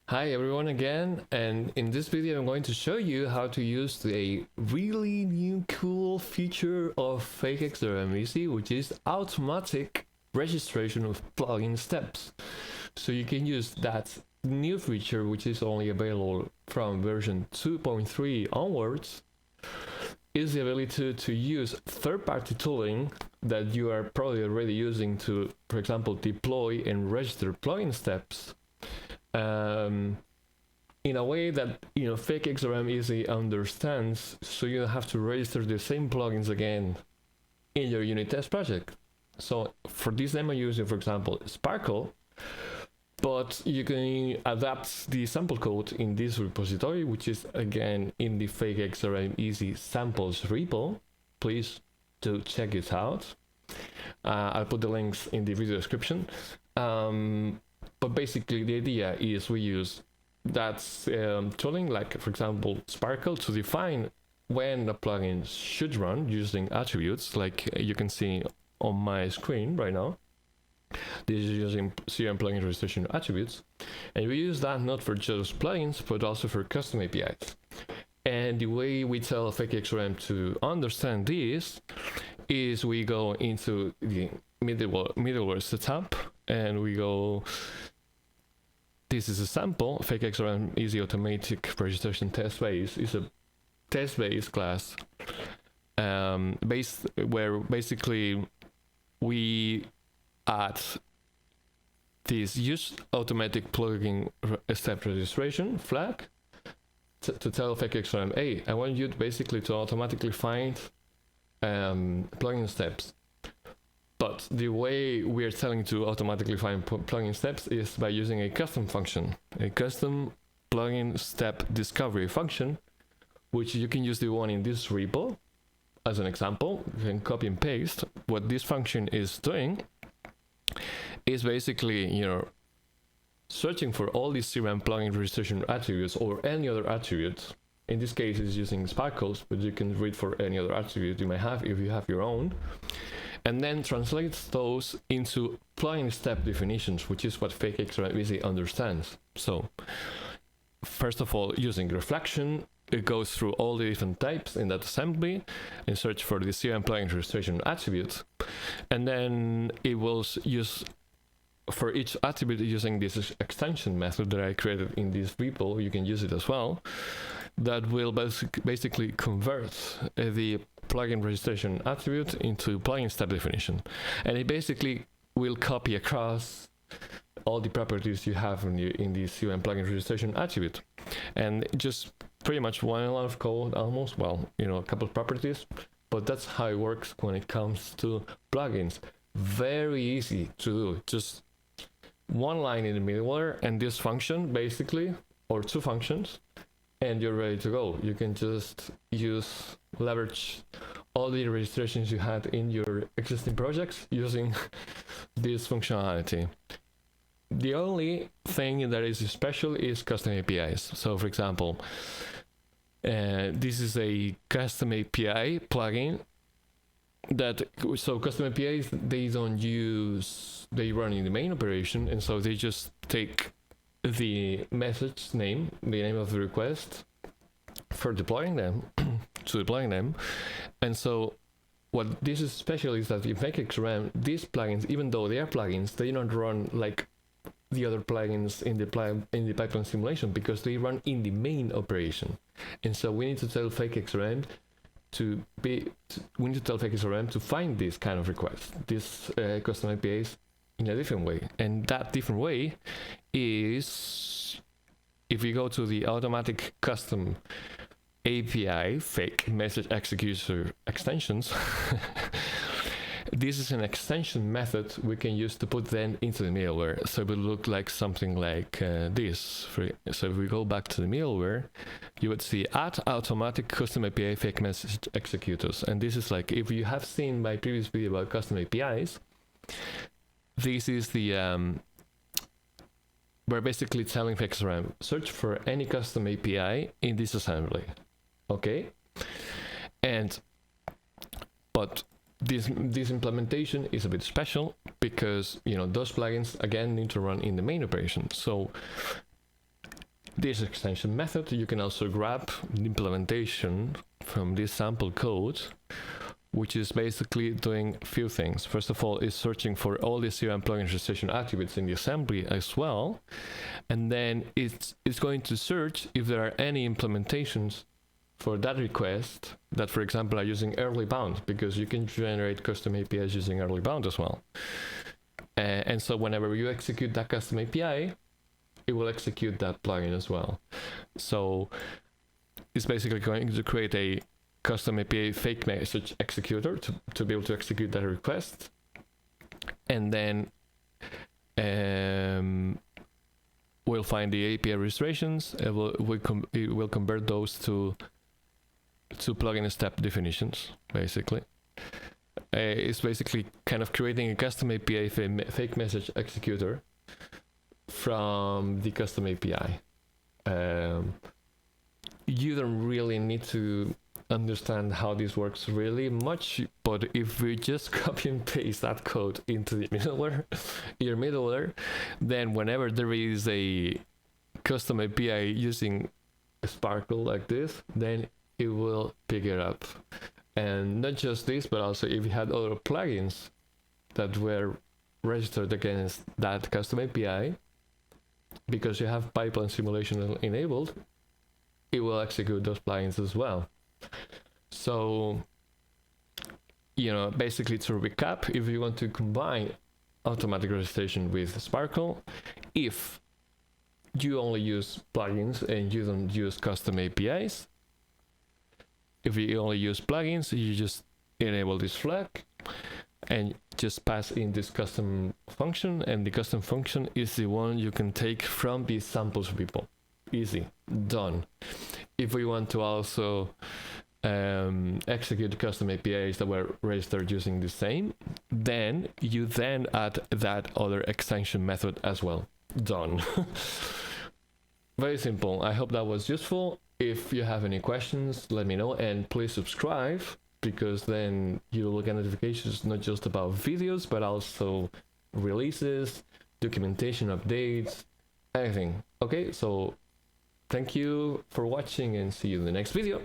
Hi everyone again, and in this video I'm going to show you how to use a really new cool feature of FakeXrmEasy, which is automatic registration of plugin steps. So you can use that new feature, which is only available from version 2.3 onwards, is the ability to use third-party tooling that you are probably already using to, for example, deploy and register plugin steps in a way that FakeXrmEasy understands, so you don't have to register the same plugins again in your unit test project. So for this demo, using, for example, Spkl, but you can adapt the sample code in this repository, which is again in the FakeXrmEasy samples repo. Please do check it out. I'll put the links in the video description. But basically the idea is we use that tooling, like for example Spkl, to define when a plugin should run using attributes, like you can see on my screen right now. This is using CRM plugin registration attributes, and we use that not for just plugins but also for custom APIs. And the way we tell FakeXrm to understand this is we go into the middleware setup and we go, this is a sample. FakeXrmEasy automatic registration test base is a test base class where basically we add this use automatic plugin step registration flag to tell FakeXrm, hey, I want you to basically to automatically find plugin steps. But the way we are telling to automatically find plugin steps is by using a custom function, a custom plugin step discovery function, which you can use the one in this repo as an example. You can copy and paste. What this function is doing is basically, searching for all these CRM plugin registration attributes or any other attribute. In this case, it's using Spkl, but you can read for any other attribute you might have if you have your own. And then translates those into plugin step definitions, which is what FakeXrmEasy understands. So, first of all, using reflection, it goes through all the different types in that assembly and search for the CRM plugin registration attribute. And then it will use for each attribute using this extension method that I created in this repo. You can use it as well. That will basically convert the plugin registration attribute into plugin step definition, and it basically will copy across all the properties you have in the CRM plugin registration attribute, and just pretty much one line of code almost. Well, a couple of properties, but that's how it works when it comes to plugins. Very easy to do. Just one line in the middleware and this function basically, or two functions, and you're ready to go. You can just leverage all the registrations you had in your existing projects using this functionality. The only thing that is special is custom APIs. So for example, this is a custom API plugin so custom APIs, they run in the main operation, and so they just take the message name, the name of the request for deploying them and so what this is special is that in FakeXrm, these plugins, even though they are plugins, they don't run like the other plugins in the pipeline simulation, because they run in the main operation. And so we need to tell FakeXrm to find this kind of request, this custom APIs, in a different way. And that different way is, if we go to the automatic custom API fake message executor extensions, this is an extension method we can use to put them into the middleware. So it will look like something like this. So if we go back to the middleware, you would see add automatic custom API fake message executors. And this is like, if you have seen my previous video about custom APIs, this is the we're basically telling FakeXrm, search for any custom API in this assembly. Okay? But this implementation is a bit special because those plugins again need to run in the main operation. So this extension method, you can also grab the implementation from this sample code, which is basically doing a few things. First of all, is searching for all the CRM plugin registration attributes in the assembly as well. And then it's going to search if there are any implementations for that request that, for example, are using early bound, because you can generate custom APIs using early bound as well. And so whenever you execute that custom API, it will execute that plugin as well. So it's basically going to create a custom API fake message executor to be able to execute that request. And then we'll find the API registrations. It will convert those to plugin step definitions, basically. It's basically kind of creating a custom API fake message executor from the custom API. You don't really need to understand how this works really much, but if we just copy and paste that code into the middleware, your middleware, then whenever there is a custom API using Spkl like this, then it will pick it up. And not just this, but also if you had other plugins that were registered against that custom API, because you have pipeline simulation enabled, it will execute those plugins as well. So, basically, to recap, if you want to combine automatic registration with Spkl, if you only use plugins and you don't use custom APIs, if you only use plugins, you just enable this flag and just pass in this custom function, and the custom function is the one you can take from the samples repo. Easy, done. If we want to also execute the custom APIs that were registered using the same, then you add that other extension method as well. Done. Very simple. I hope that was useful. If you have any questions, let me know, and please subscribe, because then you'll get notifications not just about videos, but also releases, documentation updates, anything. Okay, so thank you for watching and see you in the next video.